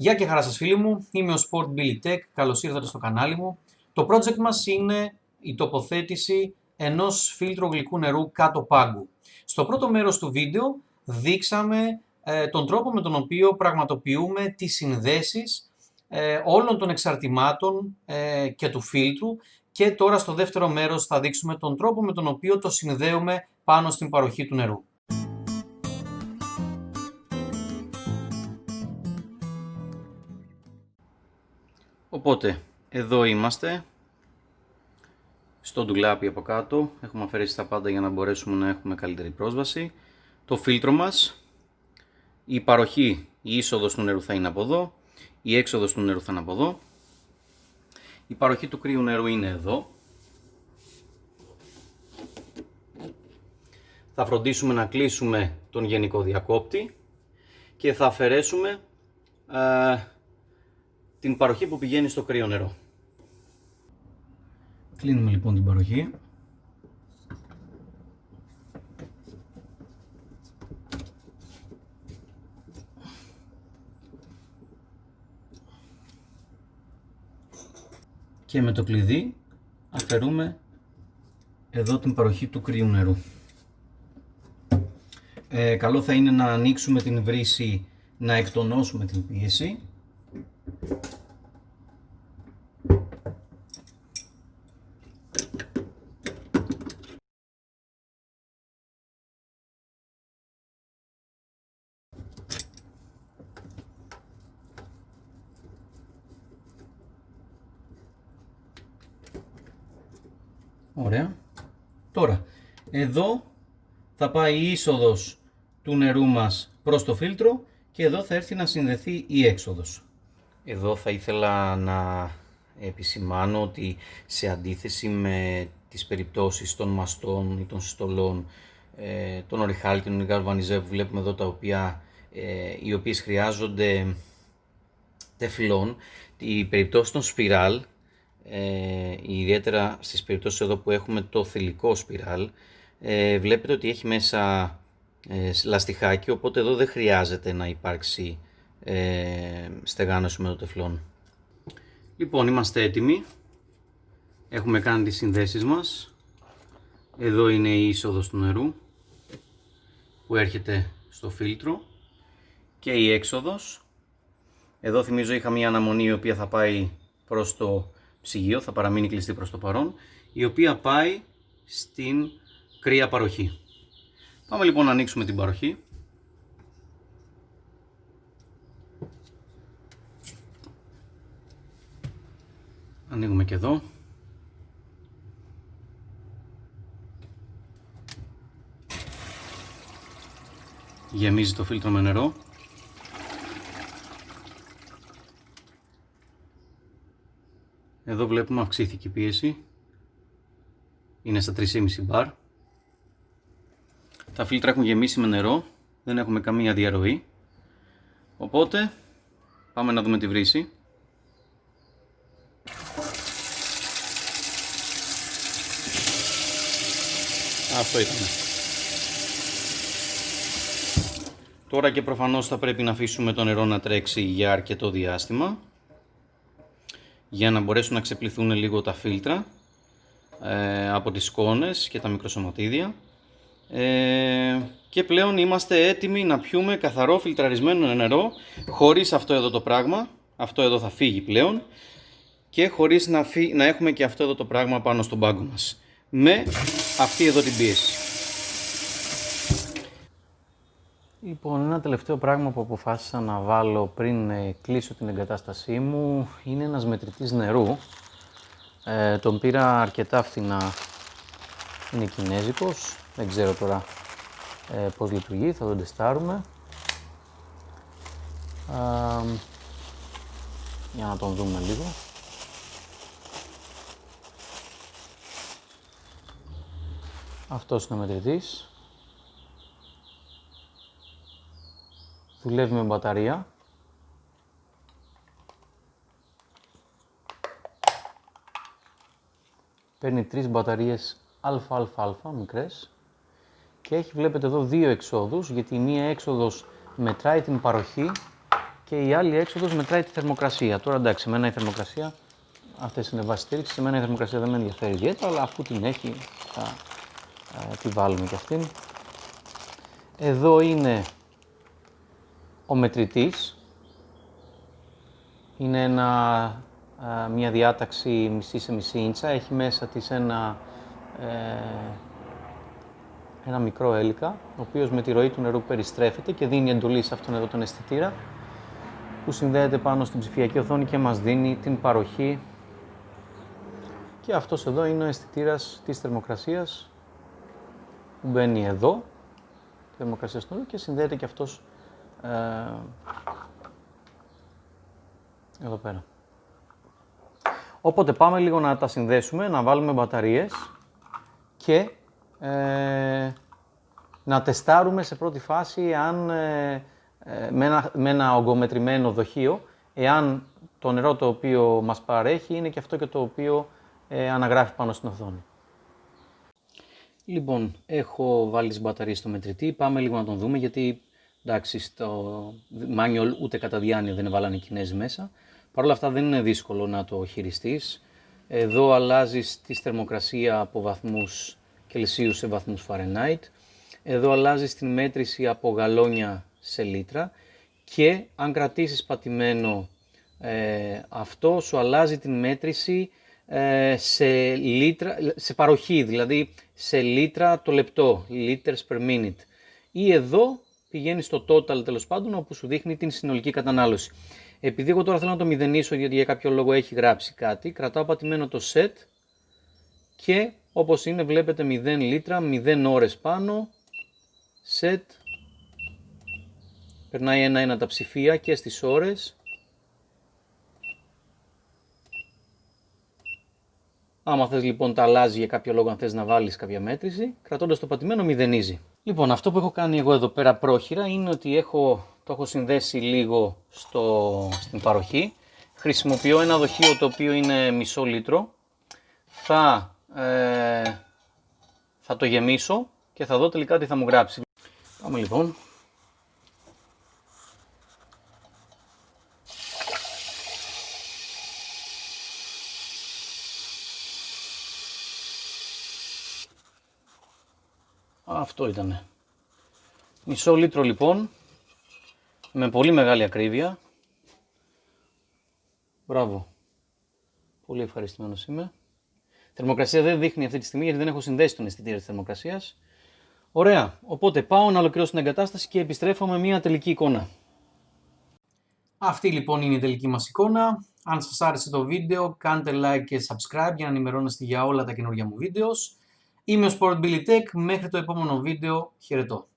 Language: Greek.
Γεια και χαρά σας φίλοι μου, είμαι ο Sport Billy Tech, καλώς ήρθατε στο κανάλι μου. Το project μας είναι η τοποθέτηση ενός φίλτρου γλυκού νερού κάτω πάγκου. Στο πρώτο μέρος του βίντεο δείξαμε τον τρόπο με τον οποίο πραγματοποιούμε τις συνδέσεις όλων των εξαρτημάτων και του φίλτρου και τώρα στο δεύτερο μέρος θα δείξουμε τον τρόπο με τον οποίο το συνδέουμε πάνω στην παροχή του νερού. Οπότε, εδώ είμαστε, στο ντουλάπι από κάτω, έχουμε αφαιρέσει τα πάντα για να μπορέσουμε να έχουμε καλύτερη πρόσβαση. Το φίλτρο μας, η παροχή, η είσοδος του νερού θα είναι από εδώ, η έξοδος του νερού θα είναι από εδώ. Η παροχή του κρύου νερού είναι εδώ. Θα φροντίσουμε να κλείσουμε τον γενικό διακόπτη και θα αφαιρέσουμε την παροχή που πηγαίνει στο κρύο νερό. Κλείνουμε λοιπόν την παροχή. Και με το κλειδί αφαιρούμε εδώ την παροχή του κρύου νερού. Καλό θα είναι να ανοίξουμε την βρύση, να εκτονώσουμε την πίεση. Ωραία. Τώρα, εδώ θα πάει η είσοδος του νερού μας προς το φίλτρο και εδώ θα έρθει να συνδεθεί η έξοδος. Εδώ θα ήθελα να επισημάνω ότι σε αντίθεση με τις περιπτώσεις των μαστών ή των στολών, των οριχάλκινων ή γαλβανιζέ που βλέπουμε εδώ, οι οποίες χρειάζονται τεφλόν, η περιπτώση των σπιράλ, ιδιαίτερα στις περιπτώσεις εδώ που έχουμε το θηλυκό σπιράλ, βλέπετε ότι έχει μέσα λαστιχάκι, οπότε εδώ δεν χρειάζεται να υπάρξει στεγάνωση με το τεφλόν. Λοιπόν, είμαστε έτοιμοι, έχουμε κάνει τις συνδέσεις μας. Εδώ είναι η είσοδος του νερού που έρχεται στο φίλτρο και η έξοδος. Εδώ θυμίζω είχα μια αναμονή η οποία θα πάει προς το ψυγείο, θα παραμείνει κλειστή προς το παρόν, η οποία πάει στην κρύα παροχή. Πάμε λοιπόν να ανοίξουμε την παροχή. Ανοίγουμε και εδώ. Γεμίζει το φίλτρο με νερό. Εδώ βλέπουμε αυξήθηκε η πίεση. Είναι στα 3,5 μπαρ. Τα φίλτρα έχουν γεμίσει με νερό. Δεν έχουμε καμία διαρροή. Οπότε πάμε να δούμε τη βρύση. Αυτό ήταν. Τώρα και προφανώς θα πρέπει να αφήσουμε το νερό να τρέξει για αρκετό διάστημα, για να μπορέσουν να ξεπληθούν λίγο τα φίλτρα από τις σκόνες και τα μικροσωματίδια, και πλέον είμαστε έτοιμοι να πιούμε καθαρό φιλτραρισμένο νερό, χωρίς αυτό εδώ το πράγμα. Αυτό εδώ θα φύγει πλέον και χωρίς να έχουμε και αυτό εδώ το πράγμα πάνω στον πάγκο μας, με αυτή εδώ την πίεση. Λοιπόν, ένα τελευταίο πράγμα που αποφάσισα να βάλω πριν κλείσω την εγκατάστασή μου είναι ένας μετρητής νερού. Τον πήρα αρκετά φθηνά, είναι κινέζικος, δεν ξέρω τώρα πώς λειτουργεί, θα τον τεστάρουμε. Για να τον δούμε λίγο. Αυτός είναι ο μετρητής. Δουλεύει με μπαταρία. Παίρνει 3 μπαταρίες ΑΑΑ μικρές και έχει, βλέπετε εδώ, δύο εξόδους, γιατί η μία έξοδος μετράει την παροχή και η άλλη έξοδος μετράει τη θερμοκρασία. Τώρα εντάξει, εμένα η θερμοκρασία, αυτές είναι βάσεις στήριξης, εμένα η θερμοκρασία δεν με ενδιαφέρει ιδιαίτερα, αλλά αφού την έχει θα τη βάλουμε και αυτήν. Εδώ είναι ο μετρητής. Είναι μια διάταξη μισή σε μισή ίντσα, έχει μέσα της ένα μικρό έλικα, ο οποίος με τη ροή του νερού περιστρέφεται και δίνει εντολή σε αυτόν εδώ τον αισθητήρα, που συνδέεται πάνω στην ψηφιακή οθόνη και μας δίνει την παροχή. Και αυτός εδώ είναι ο αισθητήρας της θερμοκρασίας που μπαίνει εδώ, θερμοκρασία του νερού, και συνδέεται και αυτός εδώ πέρα. Οπότε πάμε λίγο να τα συνδέσουμε, να βάλουμε μπαταρίες και να τεστάρουμε σε πρώτη φάση αν, με ένα ογκομετρημένο δοχείο, εάν το νερό το οποίο μας παρέχει είναι και αυτό και το οποίο αναγράφει πάνω στην οθόνη. Λοιπόν, έχω βάλει τις μπαταρίες στο μετρητή, πάμε λίγο να τον δούμε, γιατί εντάξει, στο manual ούτε κατά διάνοια δεν έβαλαν οι Κινέζοι μέσα. Παρ' όλα αυτά δεν είναι δύσκολο να το χειριστείς. Εδώ αλλάζεις τη θερμοκρασία από βαθμούς Κελσίου σε βαθμούς Φαρενάιτ. Εδώ αλλάζεις την μέτρηση από γαλόνια σε λίτρα και αν κρατήσεις πατημένο αυτό σου αλλάζει την μέτρηση σε παροχή, δηλαδή σε λίτρα το λεπτό, liters per minute. Ή εδώ πηγαίνει στο total, τέλος πάντων, όπου σου δείχνει την συνολική κατανάλωση. Επειδή εγώ τώρα θέλω να το μηδενίσω, γιατί για κάποιο λόγο έχει γράψει κάτι, κρατάω πατημένο το set και όπως είναι βλέπετε 0 λίτρα, 0 ώρες πάνω, set, περνάει ένα-ένα τα ψηφία και στις ώρες. Άμα θες λοιπόν τα αλλάζει για κάποιο λόγο, αν θες να βάλεις κάποια μέτρηση, κρατώντας το πατημένο μηδενίζει. Λοιπόν, αυτό που έχω κάνει εγώ εδώ πέρα πρόχειρα είναι ότι το έχω συνδέσει λίγο στην παροχή. Χρησιμοποιώ ένα δοχείο το οποίο είναι μισό λίτρο. Θα το γεμίσω και θα δω τελικά τι θα μου γράψει. Πάμε λοιπόν. Αυτό ήτανε. Μισό λίτρο λοιπόν, με πολύ μεγάλη ακρίβεια. Μπράβο. Πολύ ευχαριστημένος είμαι. Θερμοκρασία δεν δείχνει αυτή τη στιγμή γιατί δεν έχω συνδέσει τον αισθητήρα της θερμοκρασίας. Ωραία. Οπότε πάω να ολοκληρώσω την εγκατάσταση και επιστρέφω με μια τελική εικόνα. Αυτή λοιπόν είναι η τελική μας εικόνα. Αν σας άρεσε το βίντεο, κάντε like και subscribe για να ενημερώνεστε για όλα τα καινούργια μου βίντεο. Είμαι ο Sport Billy Tech. Μέχρι το επόμενο βίντεο. Χαιρετώ.